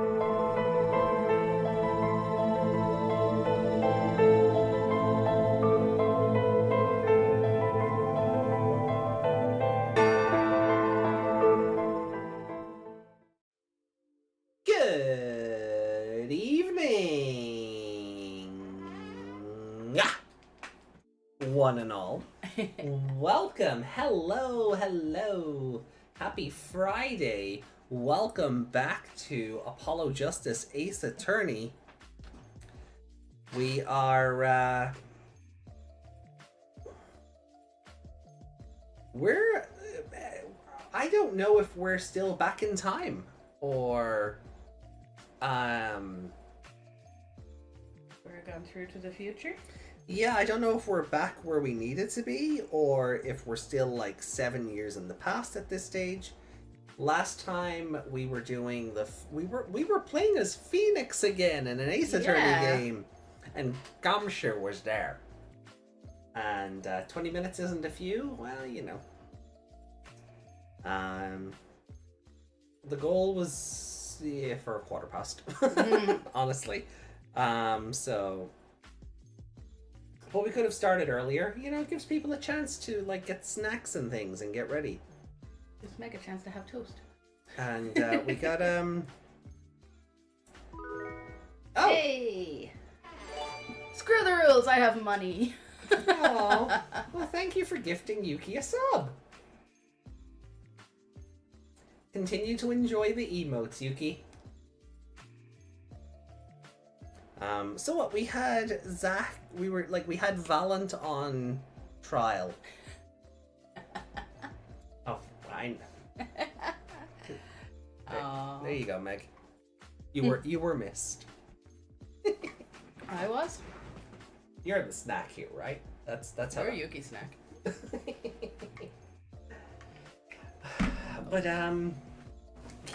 Good evening, one and all. Welcome. Hello. Happy Friday. Welcome back to Apollo Justice Ace Attorney. We are, I don't know if we're still back in time or, we're going through to the future? Yeah, I don't know if we're back where we needed to be or if we're still like 7 years in the past at this stage. Last time we were doing we were playing as Phoenix again in an Ace Attorney game, and Gomshire was there. And 20 minutes isn't a few. Well, you know. The goal was for a quarter past, honestly. So. But we could have started earlier. You know, it gives people a chance to like get snacks and things and get ready. Just make a chance to have toast. And we got Oh! Hey! Screw the rules, I have money. Aw. Well, thank you for gifting Yuki a sub. Continue to enjoy the emotes, Yuki. So what, we had Zach, we had Valent on trial. Oh, fine. There you go, Meg. You were missed. I was? You're the snack here, right? That's how. You're Yuki snack. But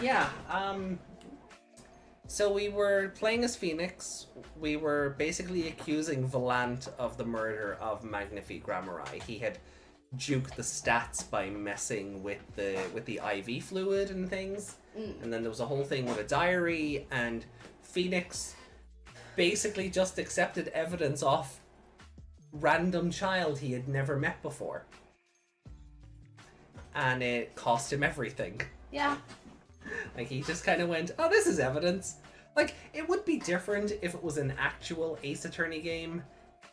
yeah, so we were playing as Phoenix. We were basically accusing Valant of the murder of Magnifique Grammari. He had juked the stats by messing with the IV fluid and things. And then there was a whole thing with a diary, and Phoenix basically just accepted evidence off random child he had never met before. And it cost him everything. Yeah. Like, he just kind of went, oh, this is evidence. Like, it would be different if it was an actual Ace Attorney game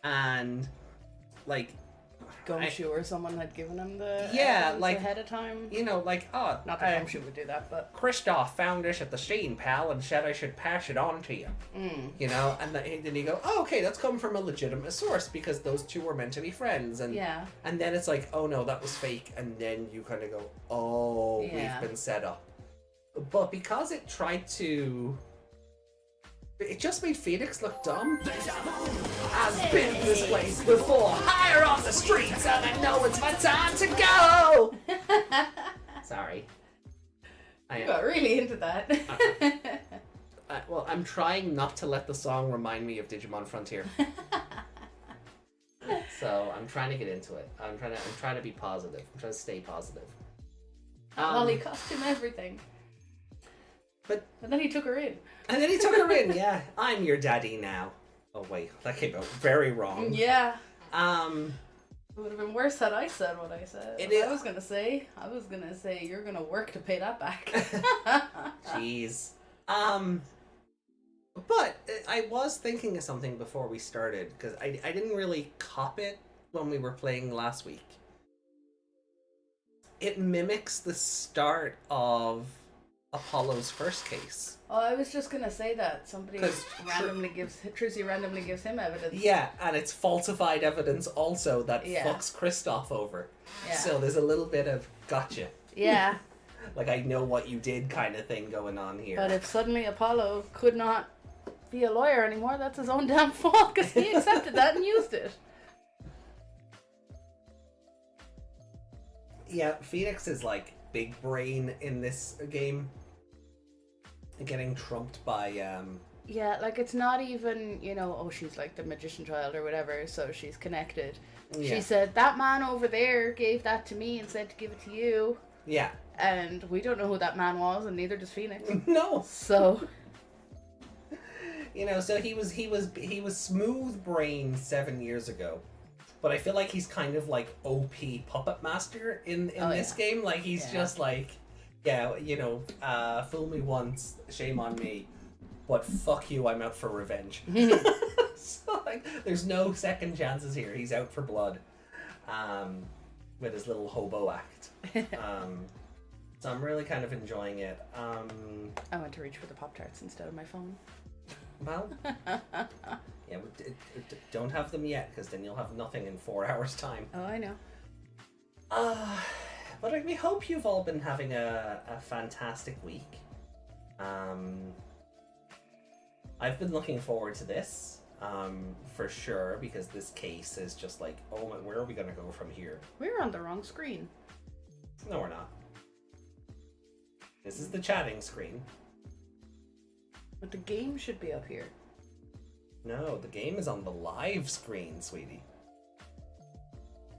and, like... Gumshoe or someone had given him the like ahead of time. You know, like, oh... Not that Gumshoe would do that, but... Christoph found this at the scene, pal, and said I should pass it on to you. You know, and then you go, oh, okay, that's come from a legitimate source because those two were meant to be friends. And and then it's like, oh no, that was fake. And then you kind of go, oh, we've been set up. But because it tried to... It just made Phoenix look dumb. I've been this place before, higher on the streets, and I know it's my time to go! Sorry. You got really into that. Well, I'm trying not to let the song remind me of Digimon Frontier. So I'm trying to get into it. I'm trying to be positive. I'm trying to stay positive. Holly cost him everything. And then he took her in. Yeah. I'm your daddy now. Oh wait, that came out very wrong. Yeah. It would have been worse had I said what I said. I was gonna say you're gonna work to pay that back. Jeez. But I was thinking of something before we started, because I didn't really cop it when we were playing last week. It mimics the start of Apollo's first case. Oh, I was just gonna say that somebody randomly gives him evidence. Yeah, and it's falsified evidence also that fucks Christoph over. Yeah. So there's a little bit of gotcha. Yeah. Like, I know what you did kind of thing going on here. But if suddenly Apollo could not be a lawyer anymore, that's his own damn fault, because he accepted that and used it. Yeah, Phoenix is like big brain in this game. Getting trumped by Yeah, like, it's not even, you know, oh, she's like the magician child or whatever, so she's connected. Yeah. She said, that man over there gave that to me and said to give it to you. Yeah. And we don't know who that man was, and neither does Phoenix. No. So You know, so he was smooth brain 7 years ago. But I feel like he's kind of like OP puppet master in this game. Like he's just like, yeah, you know, fool me once, shame on me. But fuck you, I'm out for revenge. So like, there's no second chances here. He's out for blood, with his little hobo act. So I'm really kind of enjoying it. I went to reach for the Pop-Tarts instead of my phone. Well, yeah, don't have them yet, because then you'll have nothing in 4 hours' time. Oh, I know. But we hope you've all been having a fantastic week. I've been looking forward to this, for sure, because this case is just like, oh, where are we going to go from here? We're on the wrong screen. No, we're not. This is the chatting screen. But the game should be up here. No, the game is on the live screen, sweetie.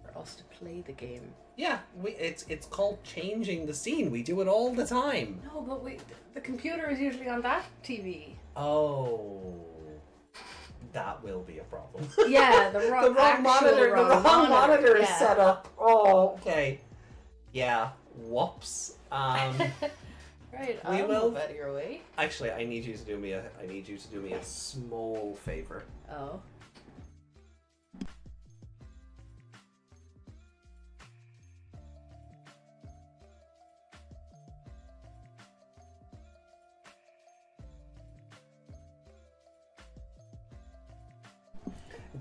For us to play the game. Yeah, it's called changing the scene. We do it all the time. No, but the computer is usually on that TV. Oh, that will be a problem. Yeah, the wrong monitor. The wrong monitor is yeah. set up. Oh, okay. Yeah. Whoops. Right. We will. Move out of your way. Actually, I need you to do me a small favor. Oh.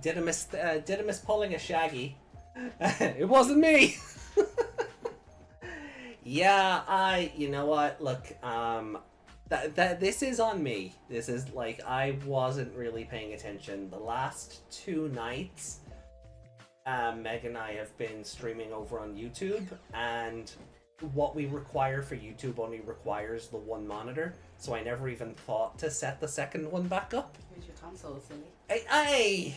Didymus pulling a Shaggy. It wasn't me. Yeah, you know what? Look, this is on me. This is like, I wasn't really paying attention. The last 2 nights, Meg and I have been streaming over on YouTube, and what we require for YouTube only requires the one monitor, so I never even thought to set the second one back up. Here's your console, silly. Hey!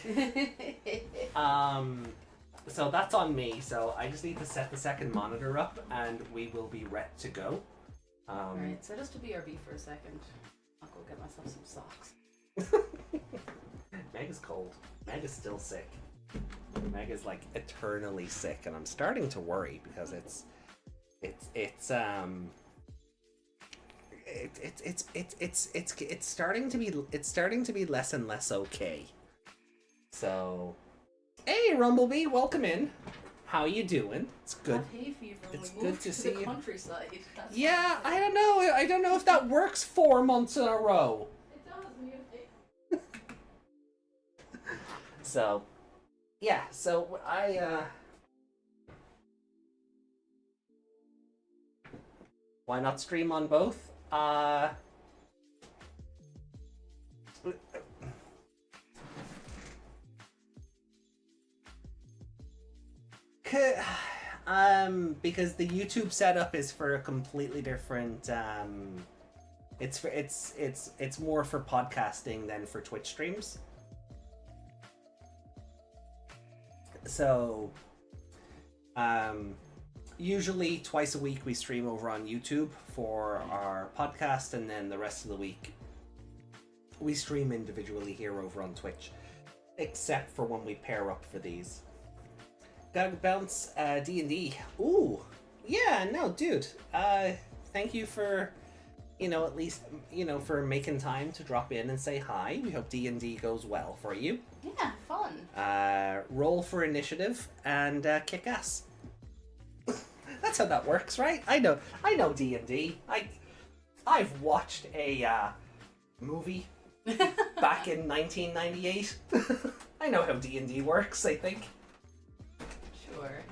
So that's on me, so I just need to set the second monitor up, and we will be ready to go. Alright, set us to BRB for a second. I'll go get myself some socks. Meg is cold. Meg is still sick. Meg is like eternally sick, and I'm starting to worry because it's starting to be less and less okay. So, hey Rumblebee, welcome in. How you doing? It's good. Hay fever. It's we good to see the you. Countryside. That's Yeah, I don't know. I don't know if that works 4 months in a row. It does. So, yeah. So why not stream on both? Because the YouTube setup is for a completely different. It's more for podcasting than for Twitch streams. So, usually twice a week we stream over on YouTube for our podcast, and then the rest of the week we stream individually here over on Twitch, except for when we pair up for these. Gotta bounce D&D. Ooh, yeah, no, dude. Thank you for, at least, for making time to drop in and say hi. We hope D&D goes well for you. Yeah, fun. Roll for initiative and kick ass. That's how that works, right? I know D&D. I've watched a movie back in 1998. I know how D&D works, I think. Sure.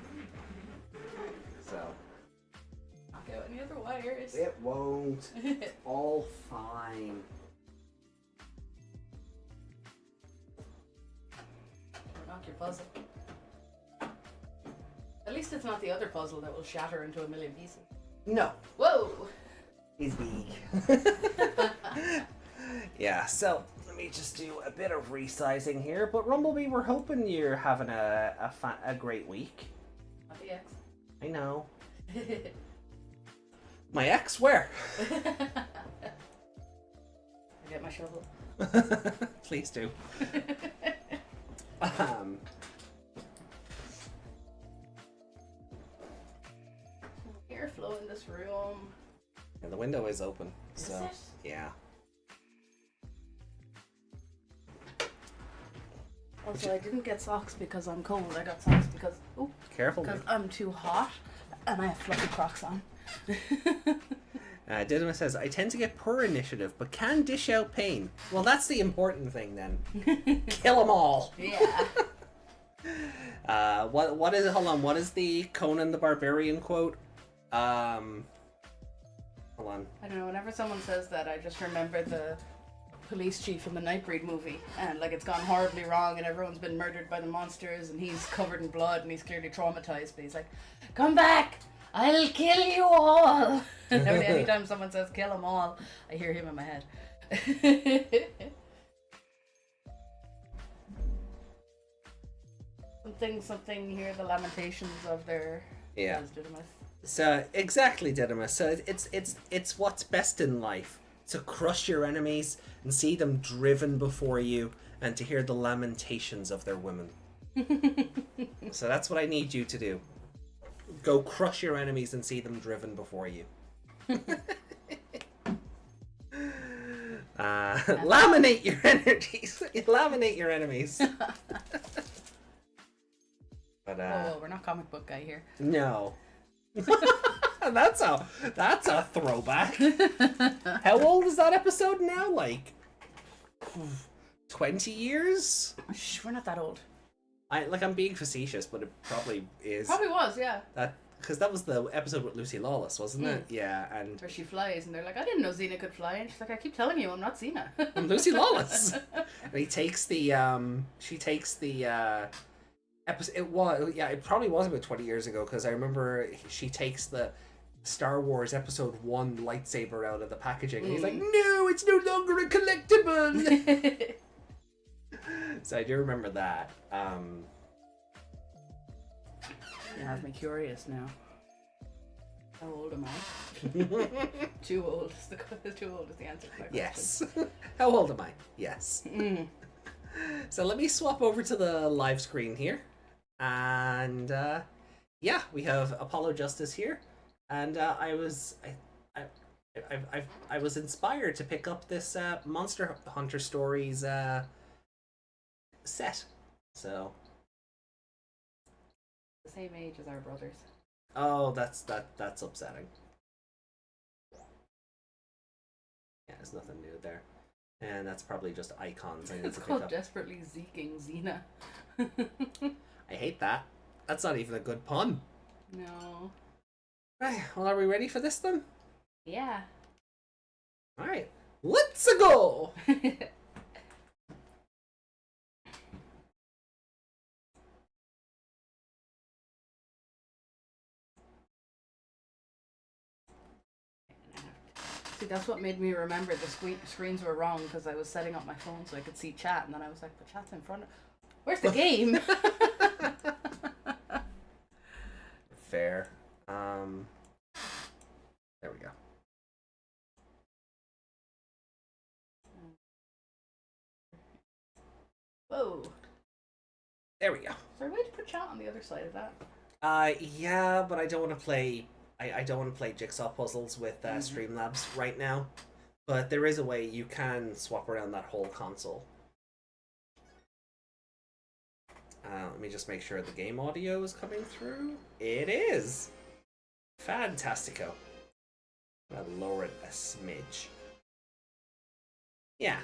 So. Knock out any other wires. It won't. It's all fine. Knock your puzzle. At least it's not the other puzzle that will shatter into a million pieces. No. Whoa! He's big. Yeah, so let me just do a bit of resizing here. But Rumblebee, we're hoping you're having a great week. Not the X. I know. My ex? Where? I get my shovel. Please do. Airflow in this room. And the window is open. Is so it? yeah. Also, I didn't get socks because I'm cold. I got socks because Careful. Because I'm too hot, and I have fluffy Crocs on. Didymus says, I tend to get poor initiative, but can dish out pain. Well, that's the important thing then. Kill them all. Yeah. What is it? Hold on. What is the Conan the Barbarian quote? Hold on. I don't know. Whenever someone says that, I just remember the police chief in the Nightbreed movie, and like it's gone horribly wrong, and everyone's been murdered by the monsters, and he's covered in blood, and he's clearly traumatized. But he's like, "Come back! I'll kill you all!" And anytime someone says "kill them all," I hear him in my head. something here. The lamentations of their So exactly, Didymus. So it's what's best in life. To crush your enemies and see them driven before you, and to hear the lamentations of their women. So that's what I need you to do. Go crush your enemies and see them driven before you. Laminate your energies. Laminate your enemies. But we're not comic book guy here. No. That's a throwback. How old is that episode now? Like 20 years? Shh, we're not that old. I'm being facetious, but it probably is. Probably was, yeah. Because that was the episode with Lucy Lawless, wasn't it? Yeah, and where she flies, and they're like, I didn't know Xena could fly, and she's like, I keep telling you, I'm not Xena. I'm Lucy Lawless. And he takes the episode. It probably was about 20 years ago, because I remember she takes the Star Wars Episode 1 lightsaber out of the packaging, and he's like, no, it's no longer a collectible. So I do remember that. You have me curious now. How old am I? Too old. Too old is the answer to my question. Yes. How old am I? Yes. So let me swap over to the live screen here. And yeah, we have Apollo Justice here. And I was inspired to pick up this Monster Hunter Stories set. So the same age as our brothers. Oh, that's upsetting. Yeah, there's nothing new there. And that's probably just icons I need it's to pick called up. Desperately Zeeking Xena. I hate that. That's not even a good pun. No. Right, well, are we ready for this then? Yeah. Alright, let's go! See, that's what made me remember the screens were wrong, because I was setting up my phone so I could see chat, and then I was like, but chat's in front of... Where's the game? Fair. There we go. Whoa. There we go. Is there a way to put chat on the other side of that? Yeah, but I don't want to play... I don't want to play jigsaw puzzles with Streamlabs right now. But there is a way you can swap around that whole console. Let me just make sure the game audio is coming through. It is! Fantastico. I'll lower it a smidge. Yeah.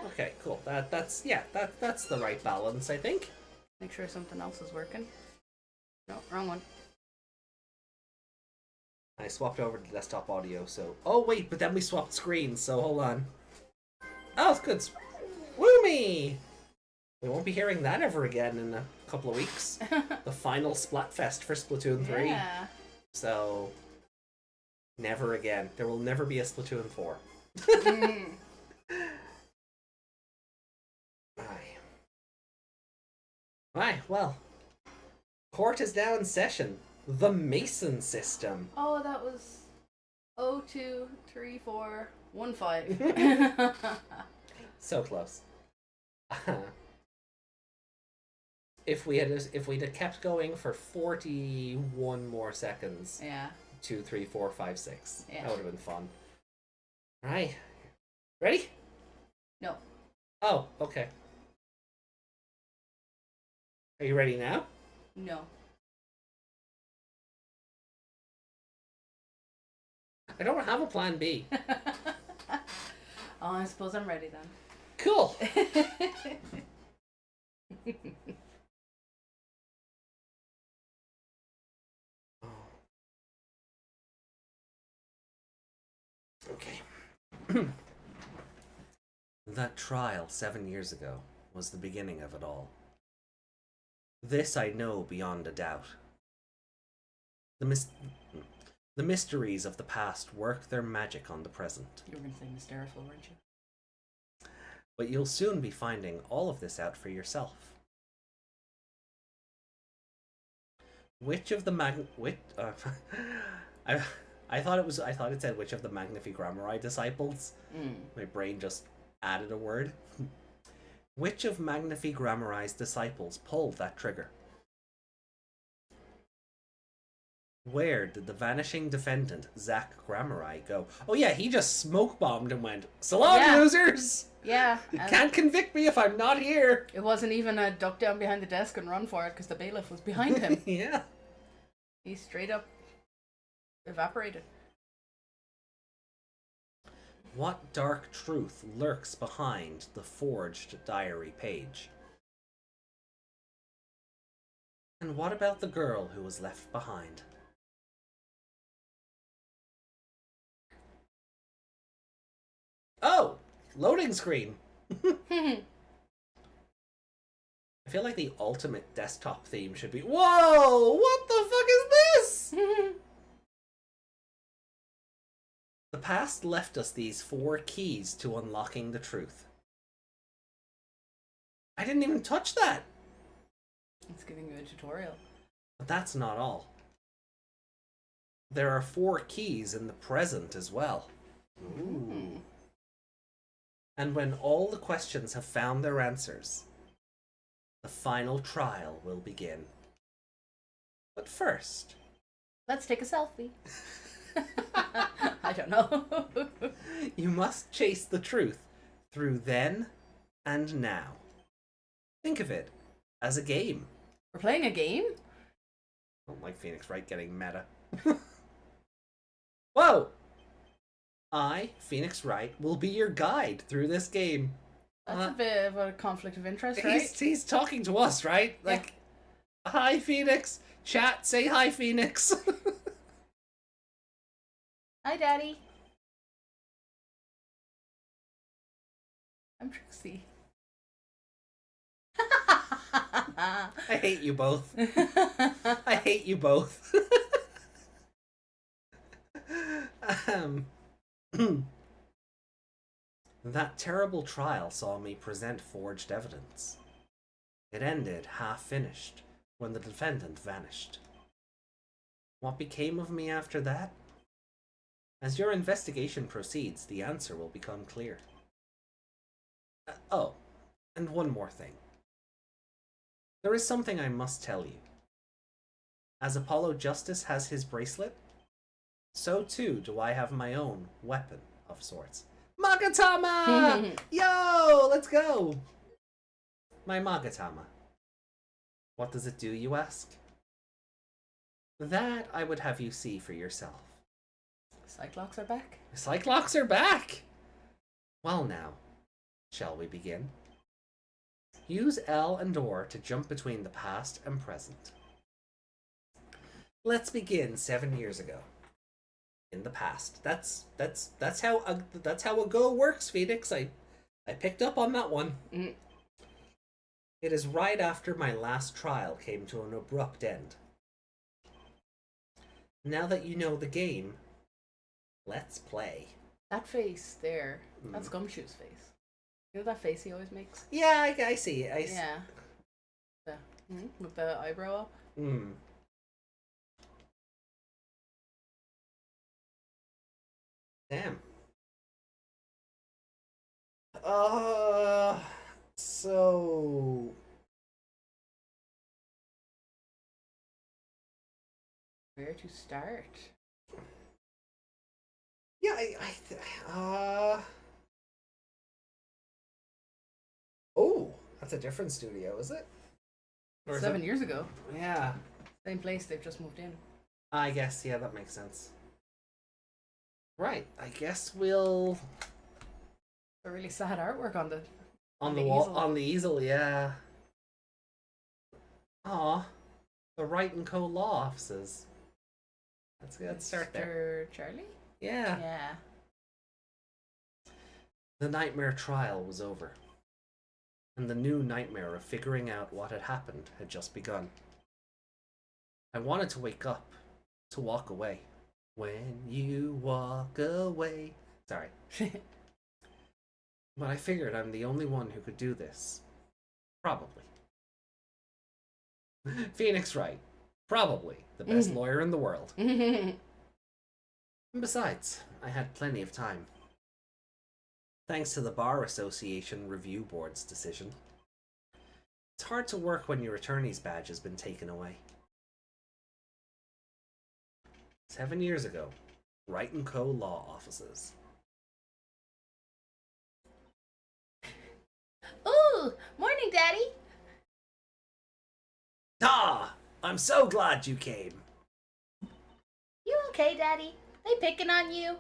Okay, cool. That's the right balance, I think. Make sure something else is working. No, wrong one. I swapped over to desktop audio, so... Oh, wait, but then we swapped screens, so hold on. Oh, it's good. Woo me! We won't be hearing that ever again in a couple of weeks. The final Splatfest for Splatoon 3. Yeah. So... Never again. There will never be a Splatoon 4. Aye, well. Court is now in session. The Mason system. Oh, that was 023415. So close. If we'd have kept going for 41 more seconds. Yeah. 2, 3, 4, 5, 6. Yeah. That would have been fun. Right. Ready? No. Oh, okay. Are you ready now? No. I don't have a plan B. Oh, I suppose I'm ready then. Cool. Okay. That trial 7 years ago was the beginning of it all. This I know beyond a doubt. The mysteries of the past work their magic on the present. You were going to say hysterical, weren't you? But you'll soon be finding all of this out for yourself. Which of the I thought it said which of the Magnifigrammari disciples. My brain just added a word. Which of Magnifigrammari's disciples pulled that trigger? Where did the vanishing defendant, Zach Grammari, go? Oh yeah, he just smoke bombed and went, "So long, losers! Yeah. You can't convict me if I'm not here!" It wasn't even a duck down behind the desk and run for it because the bailiff was behind him. Yeah. He straight up evaporated. What dark truth lurks behind the forged diary page? And what about the girl who was left behind? Oh! Loading screen! I feel like the ultimate desktop theme should be, whoa! What the fuck is this? The past left us these 4 keys to unlocking the truth. I didn't even touch that! It's giving you a tutorial. But that's not all. There are 4 keys in the present as well. Ooh. And when all the questions have found their answers, the final trial will begin. But first... let's take a selfie. I don't know. You must chase the truth through then and now. Think of it as a game. We're playing a game? I don't like Phoenix Wright getting meta. Whoa! I, Phoenix Wright, will be your guide through this game. That's a bit of a conflict of interest, right? He's talking to us, right? Like, hi, Phoenix. Chat, say hi, Phoenix. Hi, Daddy. I'm Trixie. I hate you both. I hate you both. That terrible trial saw me present forged evidence. It ended half finished when the defendant vanished. What became of me after that? As your investigation proceeds, the answer will become clear. Oh, and one more thing. There is something I must tell you. As Apollo Justice has his bracelet, so too do I have my own weapon of sorts. Magatama! Yo, let's go! My Magatama. What does it do, you ask? That I would have you see for yourself. Cyclocks are back? Cyclocks are back! Well now, shall we begin? Use L and OR to jump between the past and present. Let's begin 7 years ago. In the past. That's how a go works, Phoenix. I picked up on that one. Mm. It is right after my last trial came to an abrupt end. Now that you know the game, let's play. That face there, that's Gumshoe's face. You know that face he always makes? Yeah, I see it. Yeah. With the eyebrow up. Damn. So... Where to start? Yeah, Oh, that's a different studio, is it? Or 7 years ago. Yeah. Same place, they've just moved in. I guess, yeah, that makes sense. Right, I guess we'll... A really sad artwork on the... On the wall, easel. On the easel, yeah. Aw, the Wright & Co. law offices. Let's start there. Mr. Charlie? Yeah. Yeah. The nightmare trial was over, and the new nightmare of figuring out what had happened had just begun. I wanted to wake up, to walk away. When you walk away. Sorry. But I figured I'm the only one who could do this. Probably. Phoenix Wright. Probably the best lawyer in the world. And besides, I had plenty of time. Thanks to the Bar Association Review Board's decision. It's hard to work when your attorney's badge has been taken away. 7 years ago, Wright & Co. law offices. Ooh, morning, Daddy. Ah, I'm so glad you came. You okay, Daddy? They picking on you?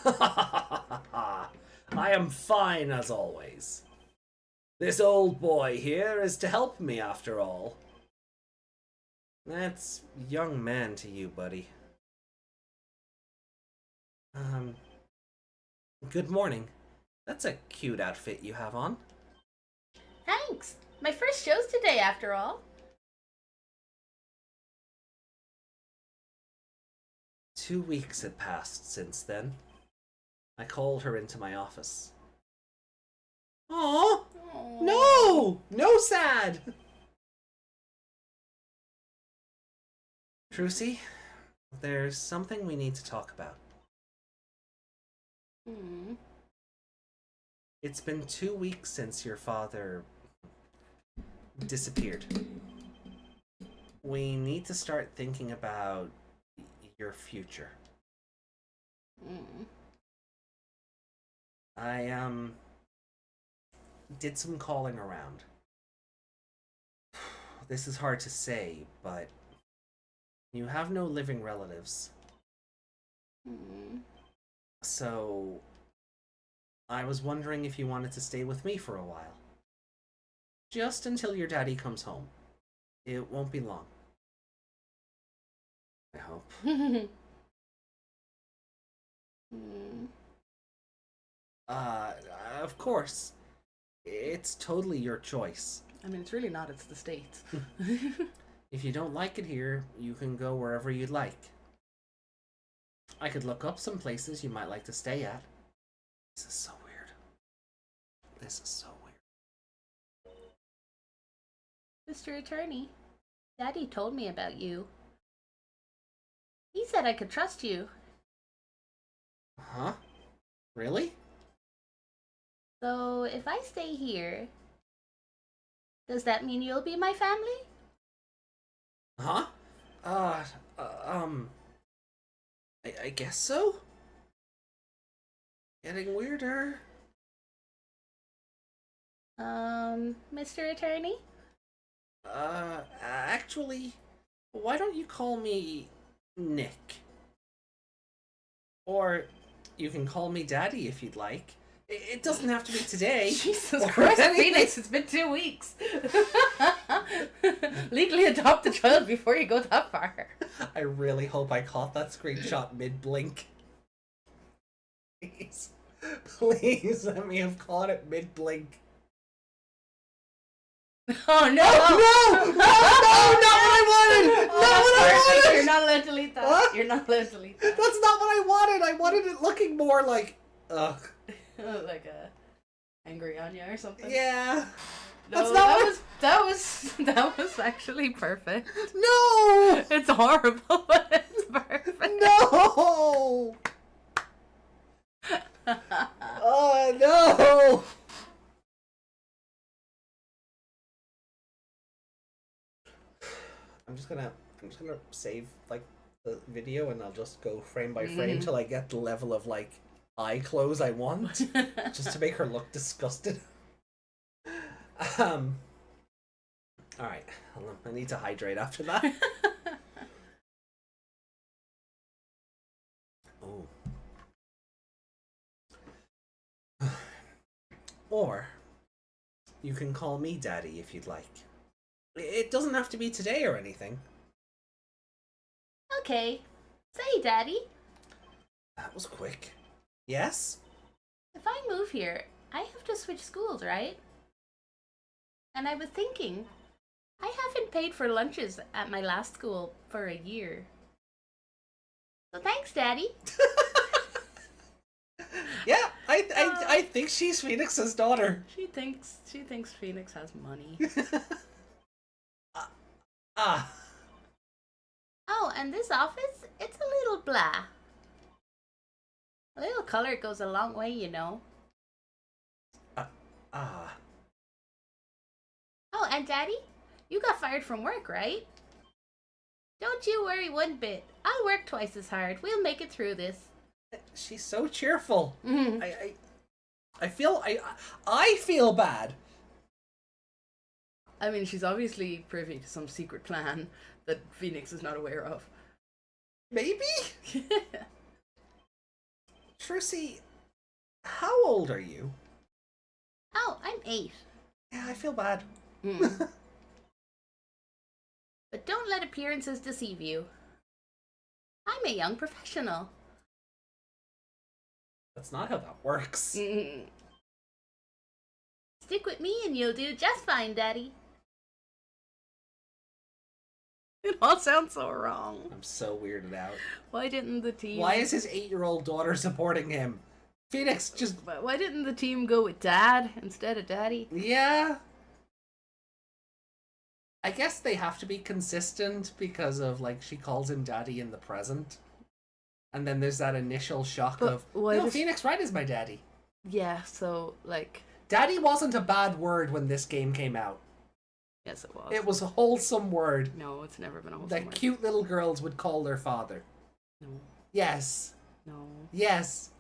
I am fine as always. This old boy here is to help me after all. That's young man to you, buddy. Good morning. That's a cute outfit you have on. Thanks. My first show's today, after all. 2 weeks had passed since then. I called her into my office. Aww! No! No sad! Trucy, there's something we need to talk about. It's been 2 weeks since your father disappeared. We need to start thinking about your future. I did some calling around. This is hard to say, but you have no living relatives. So I was wondering if you wanted to stay with me for a while. Just until your daddy comes home. It won't be long. I hope. Of course. It's totally your choice. I mean, it's really not, it's the States. If you don't like it here, you can go wherever you'd like. I could look up some places you might like to stay at. This is so weird. This is so weird. Mr. Attorney, Daddy told me about you. He said I could trust you. Huh? Really? So, if I stay here, does that mean you'll be my family? Huh? I guess so? Getting weirder. Mr. Attorney? Actually, why don't you call me Nick? Or you can call me Daddy if you'd like. It doesn't have to be today. Jesus Christ, Phoenix, it's been 2 weeks. Legally adopt the child before you go that far. I really hope I caught that screenshot mid-blink. Please. Please let me have caught it mid-blink. Oh no! Oh, no! No! Not what I wanted! Not what I wanted! You're not allowed to delete that. What? You're not allowed to delete that. That's not what I wanted! I wanted it looking more like... Ugh. Like a angry Anya or something. Yeah. No, that's not that was actually perfect. No! It's horrible, but it's perfect. No! Oh no! I'm just gonna save like the video, and I'll just go frame by frame till I get the level of like eye close I want, just to make her look disgusted. All right, I need to hydrate after that. Oh. Or you can call me Daddy if you'd like. It doesn't have to be today or anything. Okay. Say, Daddy. That was quick. Yes? If I move here, I have to switch schools, right? And I was thinking, I haven't paid for lunches at my last school for a year. So thanks, Daddy. Yeah, I think she's Phoenix's daughter. She thinks Phoenix has money. Oh, and this office, it's a little blah. A little color goes a long way, you know. Oh, and Daddy, you got fired from work, right? Don't you worry one bit. I'll work twice as hard. We'll make it through this. She's so cheerful. Mm-hmm. I feel bad. I mean, she's obviously privy to some secret plan that Phoenix is not aware of. Maybe? Trucy, how old are you? Oh, I'm 8. Yeah, I feel bad. But don't let appearances deceive you. I'm a young professional. That's not how that works. Stick with me and you'll do just fine, Daddy. It all sounds so wrong. I'm so weirded out. Why didn't the team... Why is his 8-year-old daughter supporting him? Phoenix, just... Why didn't the team go with Dad instead of Daddy? Yeah. I guess they have to be consistent because of, like, she calls him Daddy in the present. And then there's that initial shock of, no, Phoenix Wright is my daddy. Yeah, so, like... Daddy wasn't a bad word when this game came out. Yes, it was. It was a wholesome word. No, it's never been a wholesome that word. Cute little girls would call their father. No. Yes. No. Yes.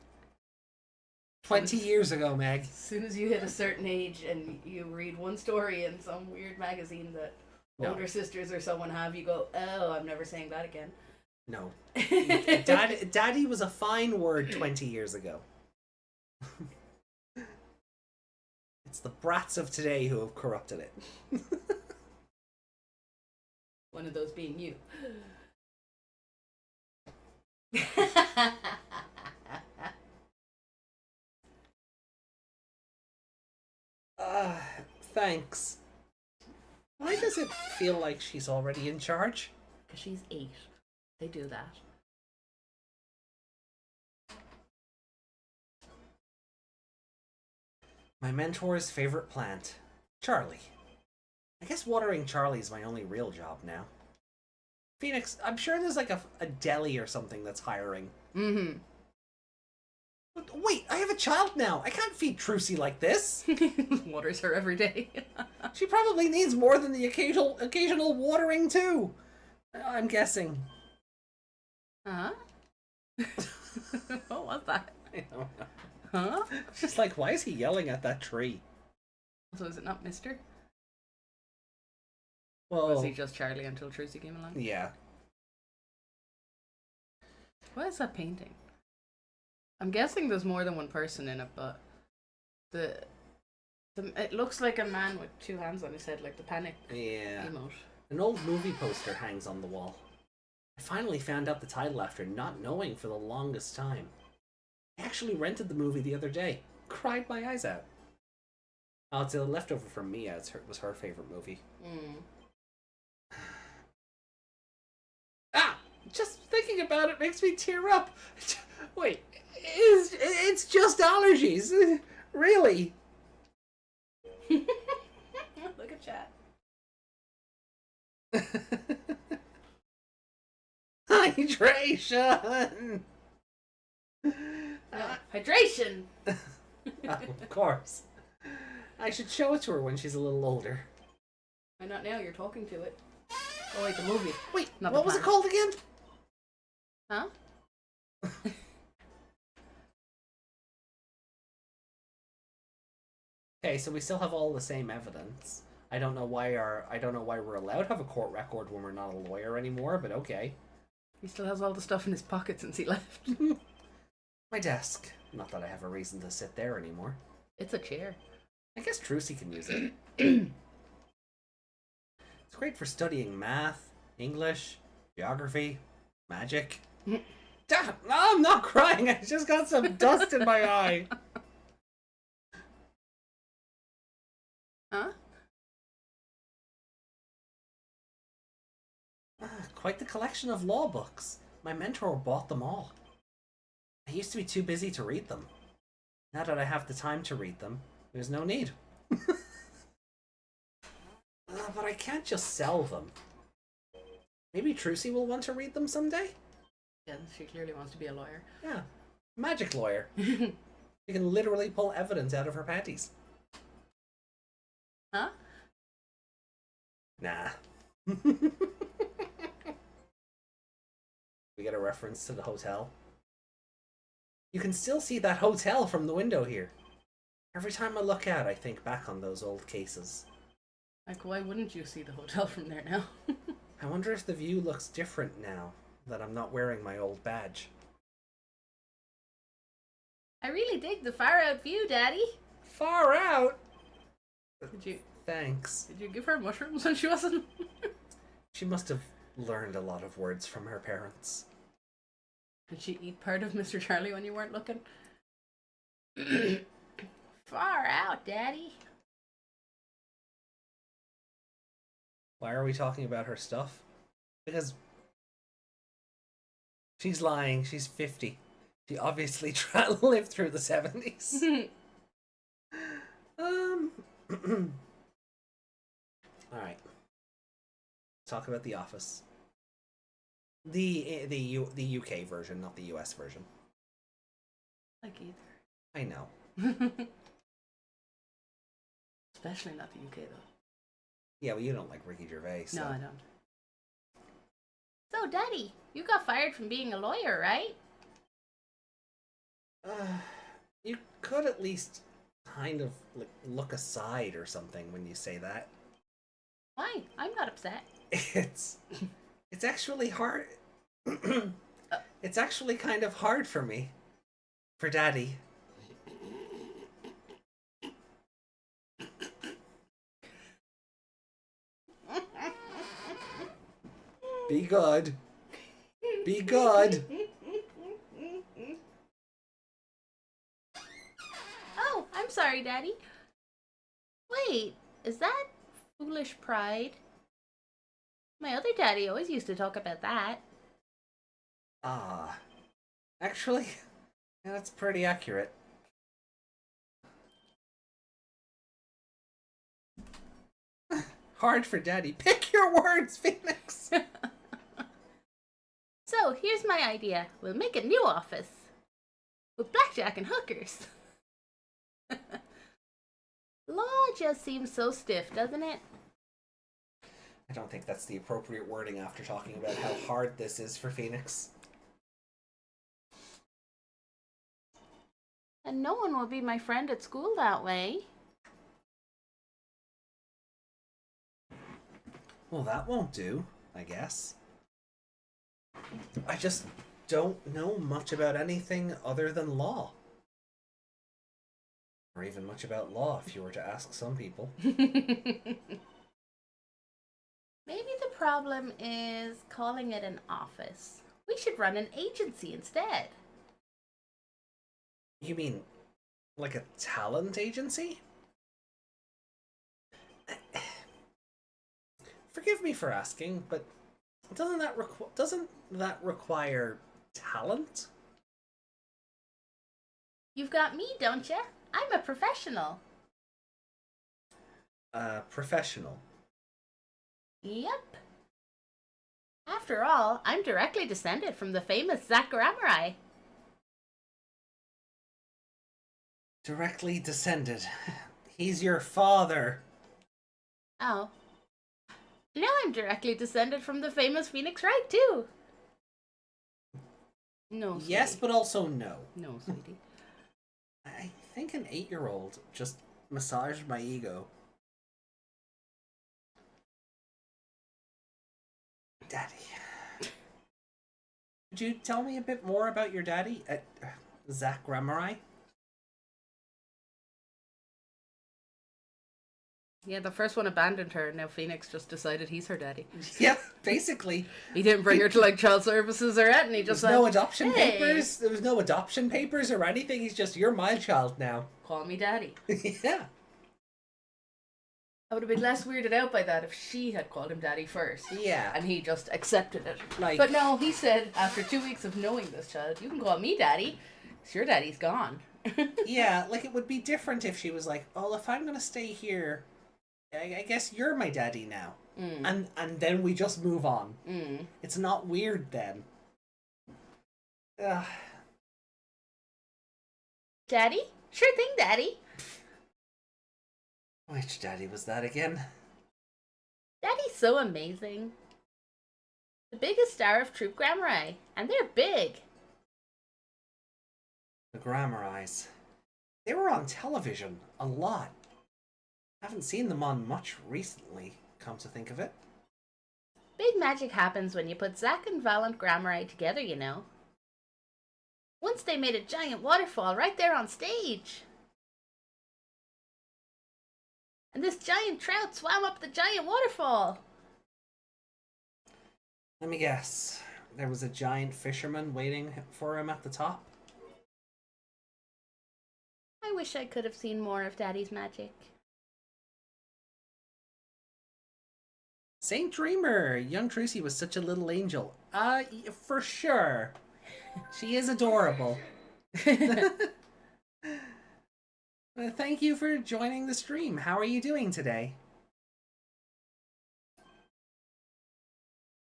20 years ago, Meg. As soon as you hit a certain age and you read one story in some weird magazine that older sisters or someone have, you go, oh, I'm never saying that again. No. Daddy was a fine word 20 years ago. It's the brats of today who have corrupted it. One of those being you. Thanks. Why does it feel like she's already in charge? Because she's 8. They do that. My mentor's favorite plant. Charlie. I guess watering Charlie's my only real job now. Phoenix, I'm sure there's like a deli or something that's hiring. Mm-hmm. Wait, I have a child now. I can't feed Trucy like this. Waters her every day. She probably needs more than the occasional watering too. I'm guessing. Huh? What was that? I don't know. Huh? Just like, why is he yelling at that tree? So is it not Mister? Well, or was he just Charlie until Trucy came along? Yeah. What is that painting? I'm guessing there's more than one person in it, but it looks like a man with 2 hands on his head, like the panic emote. An old movie poster hangs on the wall. I finally found out the title after not knowing for the longest time. I actually rented the movie the other day. Cried my eyes out. Oh, it's a leftover from Mia. It was her favorite movie. Just thinking about it makes me tear up. Wait, it's just allergies. Really? Look at chat. Hydration! Hydration! Of course. I should show it to her when she's a little older. Why not now? You're talking to it. Oh wait, the movie. Wait, Not what was it called again? Huh? Okay, so we still have all the same evidence. I don't know why we're allowed to have a court record when we're not a lawyer anymore, but okay. He still has all the stuff in his pocket since he left. My desk. Not that I have a reason to sit there anymore. It's a chair. I guess Trucy can use it. It's great for studying math, English, geography, magic. Damn, no, I'm not crying. I just got some dust in my eye. Huh? Quite the collection of law books. My mentor bought them all. I used to be too busy to read them. Now that I have the time to read them, there's no need. But I can't just sell them. Maybe Trucy will want to read them someday? Yeah, she clearly wants to be a lawyer. Yeah. Magic lawyer. She can literally pull evidence out of her panties. Huh? Nah. We get a reference to the hotel. You can still see that hotel from the window here. Every time I look out, I think back on those old cases. Like, why wouldn't you see the hotel from there now? I wonder if the view looks different now that I'm not wearing my old badge. I really dig the far out view, Daddy. Far out? Did you Thanks. give her mushrooms when she wasn't? She must have learned a lot of words from her parents. Did she eat part of Mr. Charlie when you weren't looking? Far out, Daddy. Why are we talking about her stuff? Because she's lying. She's 50. She obviously lived through the 70s. Alright. Talk about The Office. The UK version, not the US version. Like either. I know. Especially not the UK though. Yeah, well, you don't like Ricky Gervais. So. No, I don't. So, Daddy, you got fired from being a lawyer, right? You could at least kind of look aside or something when you say that. Why? I'm not upset. It's actually hard. It's actually kind of hard for me. For Daddy. Be good. Be good. Oh, I'm sorry, Daddy. Wait, is that foolish pride? My other daddy always used to talk about that. Actually, yeah, that's pretty accurate. Hard for Daddy. Pick your words, Phoenix! So, here's my idea. We'll make a new office. With blackjack and hookers. Law just seems so stiff, doesn't it? I don't think that's the appropriate wording after talking about how hard this is for Phoenix. And no one will be my friend at school that way. Well, that won't do, I guess. I just don't know much about anything other than law. Or even much about law, if you were to ask some people. Maybe the problem is calling it an office. We should run an agency instead. You mean, like a talent agency? Forgive me for asking, but doesn't that require talent? You've got me, don't you? I'm a professional. Professional. Yep. After all, I'm directly descended from the famous Zacharamurai. Directly descended. He's your father. Oh. Now I'm directly descended from the famous Phoenix Wright, too. No, sweetie. Yes, but also no. No, sweetie. I think an 8-year-old just massaged my ego. Daddy. Could you tell me a bit more about your daddy, Zach Grammari? Yeah, the first one abandoned her, and now Phoenix just decided he's her daddy. Yeah, basically. He didn't bring her to, like, child services or anything. He just no adoption papers. There was no adoption papers or anything. He's just, you're my child now. Call me daddy. Yeah. I would have been less weirded out by that if she had called him daddy first. Yeah. And he just accepted it. Like, but no, he said, after 2 weeks of knowing this child, you can call me daddy. Your daddy's gone. Yeah, like, it would be different if she was like, oh, if I'm going to stay here, I guess you're my daddy now. And then we just move on. It's not weird then. Daddy? Sure thing, daddy. Which daddy was that again? Daddy's so amazing. The biggest star of Troop Grammari, and they're big. The Grammaris. They were on television a lot. Haven't seen them on much recently, come to think of it. Big magic happens when you put Zack and Valent Grammari together, you know. Once they made a giant waterfall right there on stage. And this giant trout swam up the giant waterfall. Let me guess. There was a giant fisherman waiting for him at the top? I wish I could have seen more of Daddy's magic. Saint Dreamer! Young Trucy was such a little angel. For sure. She is adorable. Thank you for joining the stream. How are you doing today?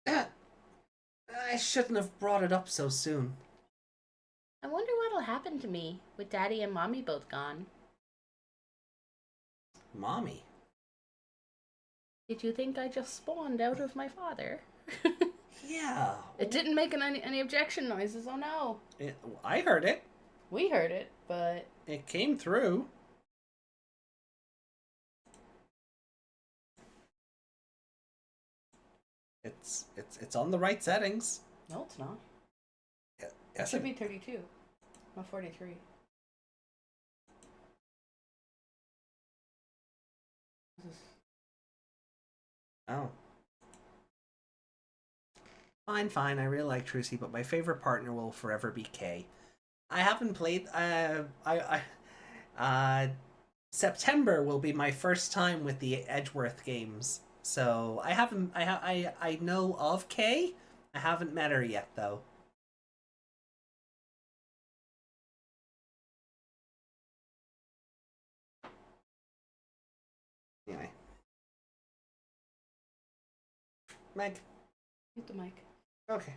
I shouldn't have brought it up so soon. I wonder what'll happen to me with Daddy and Mommy both gone. Mommy? Did you think I just spawned out of my father? Yeah. It didn't make any objection noises, oh no. I heard it. We heard it, but... It came through. It's on the right settings. No, it's not. Yes, it should be 32, not 43. Oh. Fine. I really like Trucy, but my favorite partner will forever be Kay. I haven't played. September will be my first time with the Edgeworth games, so I haven't. I know of Kay. I haven't met her yet, though. Anyway. Meg. Hit the mic. Okay.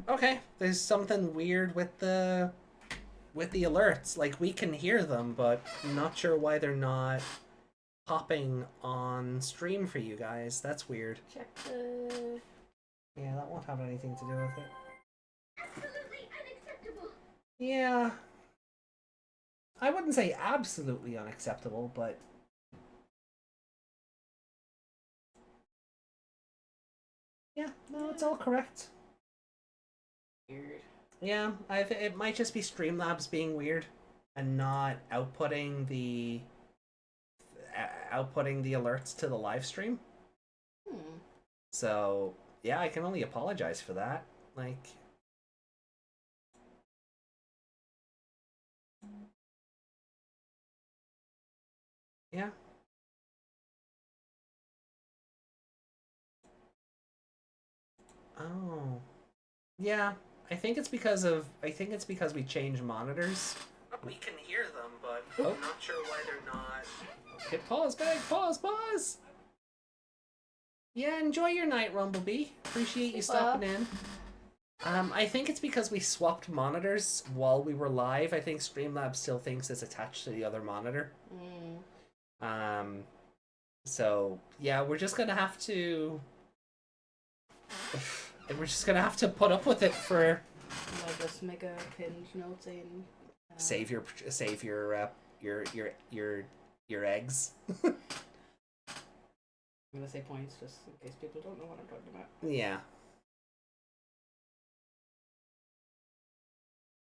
Okay, there's something weird with the alerts. Like, we can hear them, but I'm not sure why they're not popping on stream for you guys. That's weird. Check the... Yeah, that won't have anything to do with it. Absolutely unacceptable. Yeah. I wouldn't say absolutely unacceptable, but... Yeah, no, it's all correct. Weird. Yeah, it might just be Streamlabs being weird and not outputting the alerts to the live stream. So, yeah, I can only apologize for that. Like, Yeah. Oh. Yeah. I think it's because we changed monitors. We can hear them, but I'm not sure why they're not. Okay, pause, Meg. Pause. Yeah, enjoy your night, Rumblebee. Appreciate you stopping in. I think it's because we swapped monitors while we were live. I think Streamlabs still thinks it's attached to the other monitor. So yeah, we're just gonna have to. We're just gonna have to put up with it for. I'll just make a pinned note saying. Save your eggs. I'm gonna say points just in case people don't know what I'm talking about. Yeah.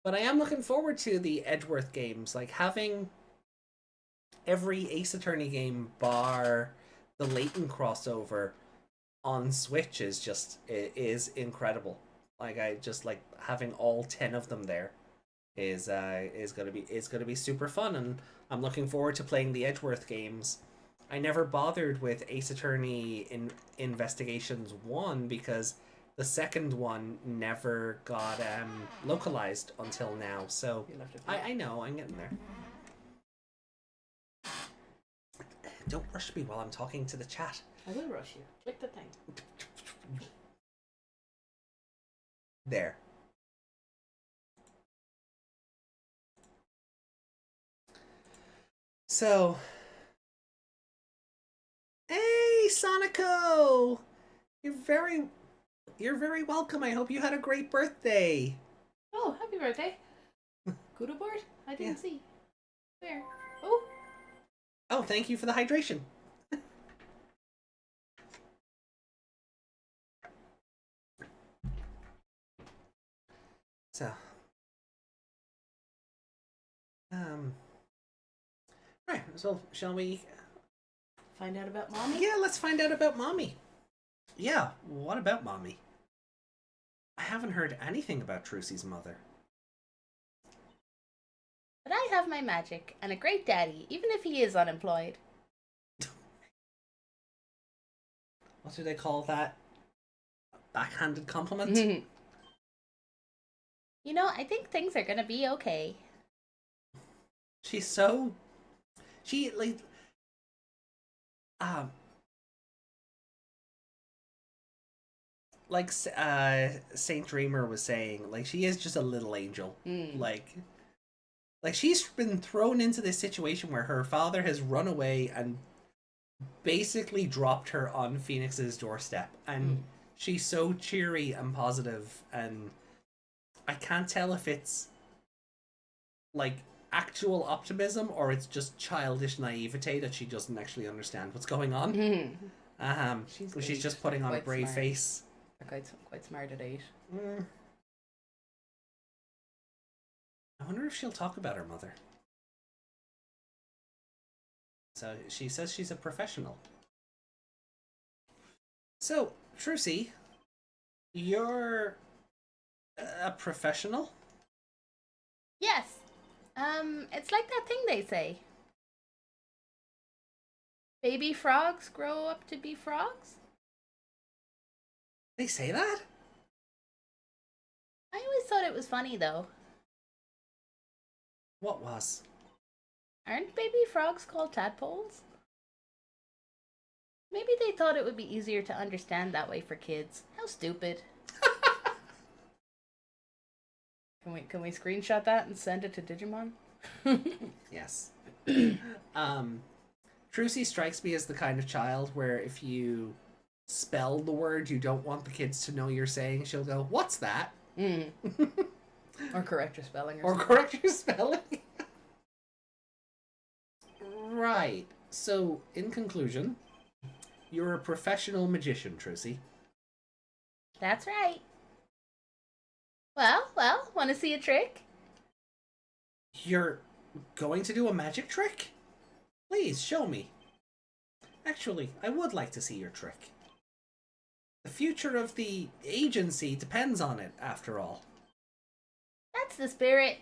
But I am looking forward to the Edgeworth games. Like, having every Ace Attorney game bar the Layton crossover on Switch is incredible. Like, I just like having all 10 of them there is gonna be super fun, and I'm looking forward to playing the Edgeworth games. I never bothered with Ace Attorney Investigations 1 because the second one never got localized until now. So I know, I'm getting there. Don't rush me while I'm talking to the chat. I will rush you. Click the thing. There. So, hey, Sonico! You're very welcome. I hope you had a great birthday. Oh, happy birthday. Kudo board? I didn't see. Where? Oh. Oh, thank you for the hydration. So, right, so shall we find out about Mommy? Yeah, let's find out about Mommy. Yeah, what about Mommy? I haven't heard anything about Trucy's mother. But I have my magic and a great daddy, even if he is unemployed. What do they call that? Backhanded compliment? You know, I think things are gonna be okay. She like Saint Dreamer was saying, like, she is just a little angel. Like she's been thrown into this situation where her father has run away and basically dropped her on Phoenix's doorstep, and she's so cheery and positive, and I can't tell if it's like actual optimism or it's just childish naivete that she doesn't actually understand what's going on. She's just putting on a brave face. Quite smart at 8. I wonder if she'll talk about her mother. So she says she's a professional. So, Trucy, you're a professional? Yes. It's like that thing they say. Baby frogs grow up to be frogs? They say that? I always thought it was funny, though. What was? Aren't baby frogs called tadpoles? Maybe they thought it would be easier to understand that way for kids. How stupid. Can we screenshot that and send it to Digimon? Yes. Trucy strikes me as the kind of child where if you spell the word you don't want the kids to know you're saying, she'll go, "What's that?" Or correct your spelling. Or correct your spelling. Right. So, in conclusion, you're a professional magician, Trucy. That's right. Well, want to see a trick? You're going to do a magic trick? Please, show me. Actually, I would like to see your trick. The future of the agency depends on it, after all. That's the spirit.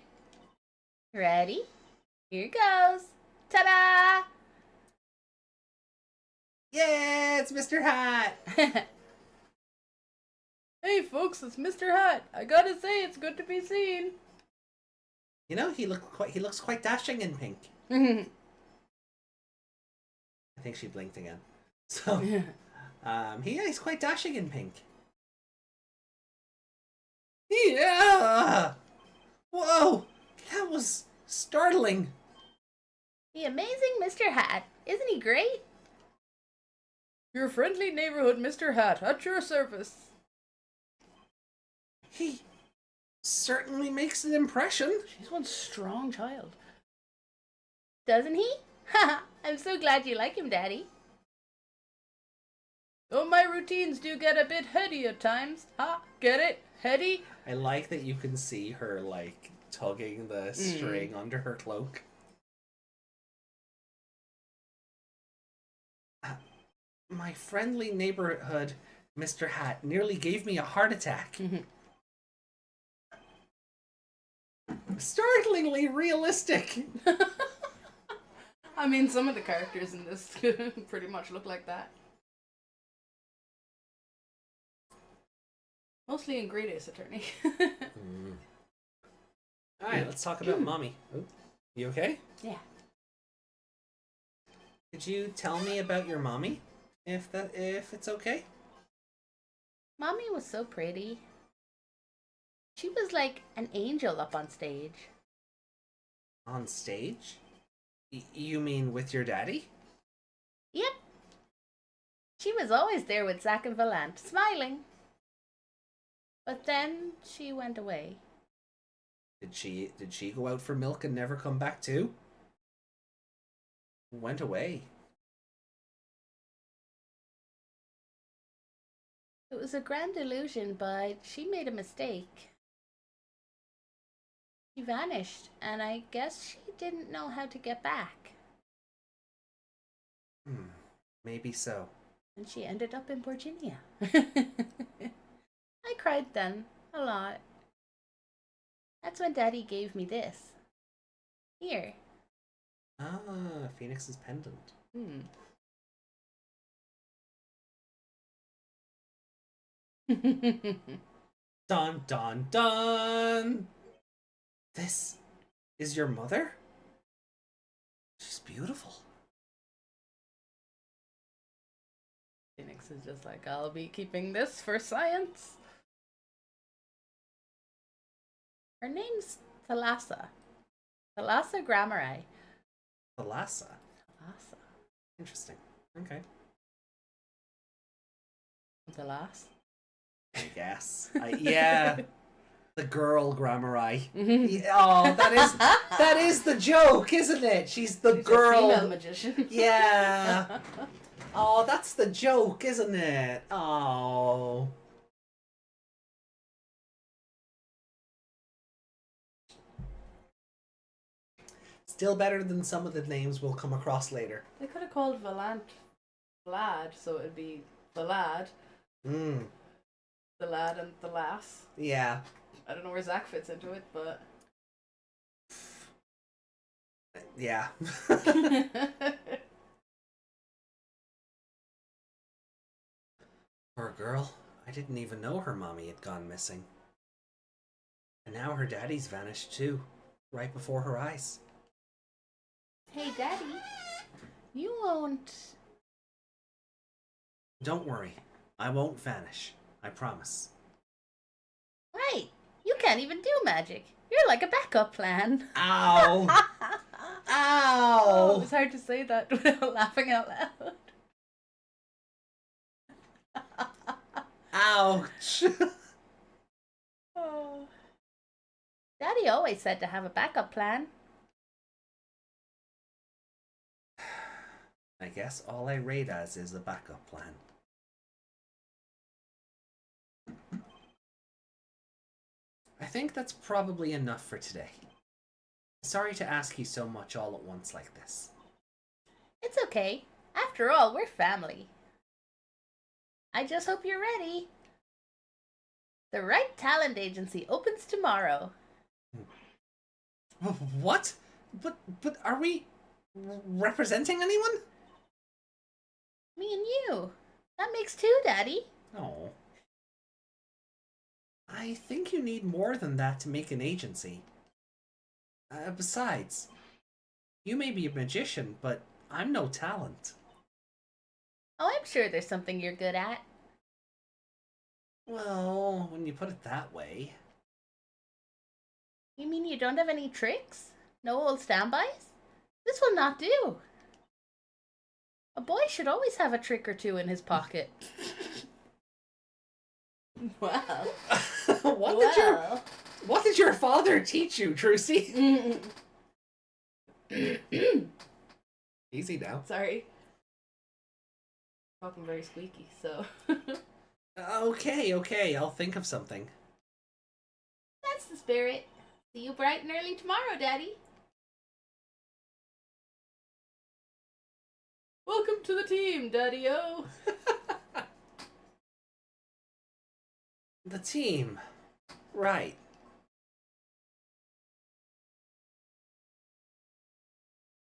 Ready? Here goes. Ta-da! Yeah, it's Mr. Hat. Hey folks, it's Mr. Hat. I gotta say, it's good to be seen. You know, he looks quite dashing in pink. I think she blinked again. So, he's quite dashing in pink. Yeah! Whoa! That was startling. The amazing Mr. Hat. Isn't he great? Your friendly neighborhood Mr. Hat, at your service. He certainly makes an impression. She's one strong child. Doesn't he? Haha, I'm so glad you like him, Daddy. Though my routines do get a bit heady at times. Ha, get it? Heady? I like that you can see her, like, tugging the string under her cloak. My friendly neighborhood Mr. Hat nearly gave me a heart attack. Startlingly realistic. I mean, some of the characters in this pretty much look like that. Mostly in Great Ace Attorney. Alright, let's talk about Mommy. Oh, you okay? Yeah. Could you tell me about your mommy? If it's okay? Mommy was so pretty. She was like an angel up on stage. On stage? You mean with your daddy? Yep. She was always there with Zack and Valant, smiling. But then she went away. Did she go out for milk and never come back too? Went away. It was a grand illusion, but she made a mistake. She vanished, and I guess she didn't know how to get back. Maybe so. And she ended up in Virginia. I cried then, a lot. That's when Daddy gave me this. Here. Ah, Phoenix's pendant. Dun dun dun! This is your mother? She's beautiful. Phoenix is just like, I'll be keeping this for science. Her name's Thalassa. Thalassa Grammari. Thalassa? Thalassa. Interesting. Okay. Thalas? I guess. Yeah. The girl Grammari. Oh, that is the joke, isn't it? She's the girl. A female magician. Yeah. Oh, that's the joke, isn't it? Oh. Still better than some of the names we'll come across later. They could have called Valant Vlad, so it'd be the lad. The lad and the lass. Yeah. I don't know where Zach fits into it, but... Yeah. Poor girl. I didn't even know her mommy had gone missing. And now her daddy's vanished too, right before her eyes. Hey, Daddy. You won't... Don't worry. I won't vanish. I promise. Right. You can't even do magic. You're like a backup plan. Ow! Ow! Oh, it's hard to say that without laughing out loud. Ouch! Oh. Daddy always said to have a backup plan. I guess all I rate as is a backup plan. I think that's probably enough for today. Sorry to ask you so much all at once like this. It's okay. After all, we're family. I just hope you're ready. The Right Talent Agency opens tomorrow. What? But are we representing anyone? Me and you. That makes two, Daddy. Oh. I think you need more than that to make an agency. Besides, you may be a magician, but I'm no talent. Oh, I'm sure there's something you're good at. Well, when you put it that way. You mean you don't have any tricks? No old standbys? This will not do. A boy should always have a trick or two in his pocket. Wow. What did your father teach you, Trucy? Easy now. Sorry. Talking very squeaky, so. Okay, I'll think of something. That's the spirit. See you bright and early tomorrow, Daddy. Welcome to the team, Daddy-O. The team. Right.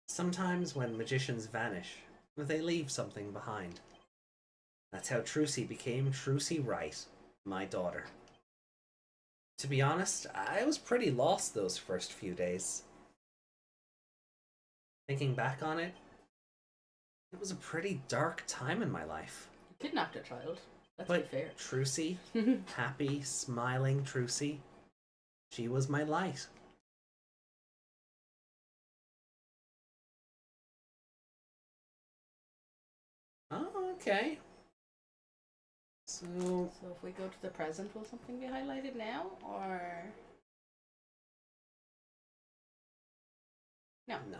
Sometimes when magicians vanish, they leave something behind. That's how Trucy became Trucy Wright, my daughter. To be honest, I was pretty lost those first few days. Thinking back on it, it was a pretty dark time in my life. You kidnapped a child. Let's But be fair. Trucy, happy, smiling Trucy, she was my light. Oh, okay. So So if we go to the present, will something be highlighted now, or no? no.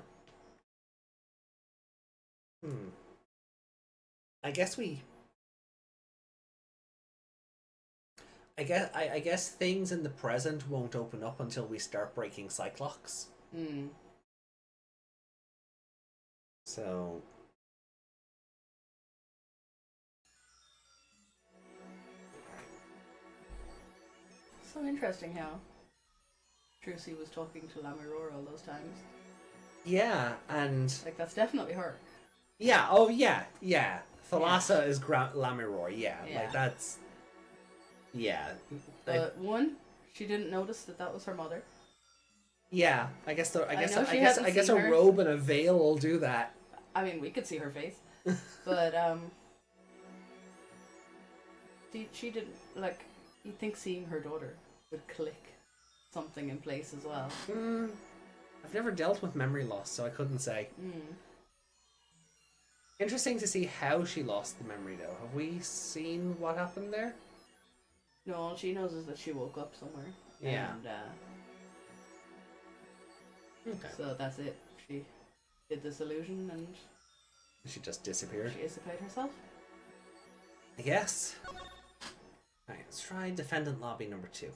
I guess we. I guess things in the present won't open up until we start breaking cyclocks. So. So interesting how Trucy was talking to Lamiror all those times. Yeah, and Like, that's definitely her. yeah, oh yeah. Thalassa is Lamiror, yeah. Like that's yeah. But one, she didn't notice that was her mother. Yeah, I guess hasn't I guess seen a her. robe and a veil will do that. I mean, we could see her face, but she didn't, like, you'd think seeing her daughter would click something in place as well. I've never dealt with memory loss, so I couldn't say. Interesting to see how she lost the memory, though. Have we seen what happened there? No, all she knows is that she woke up somewhere. Yeah. And, Okay. so that's it. She did this illusion and She just disappeared. she isekai herself. I guess. Alright, let's try defendant lobby number 2.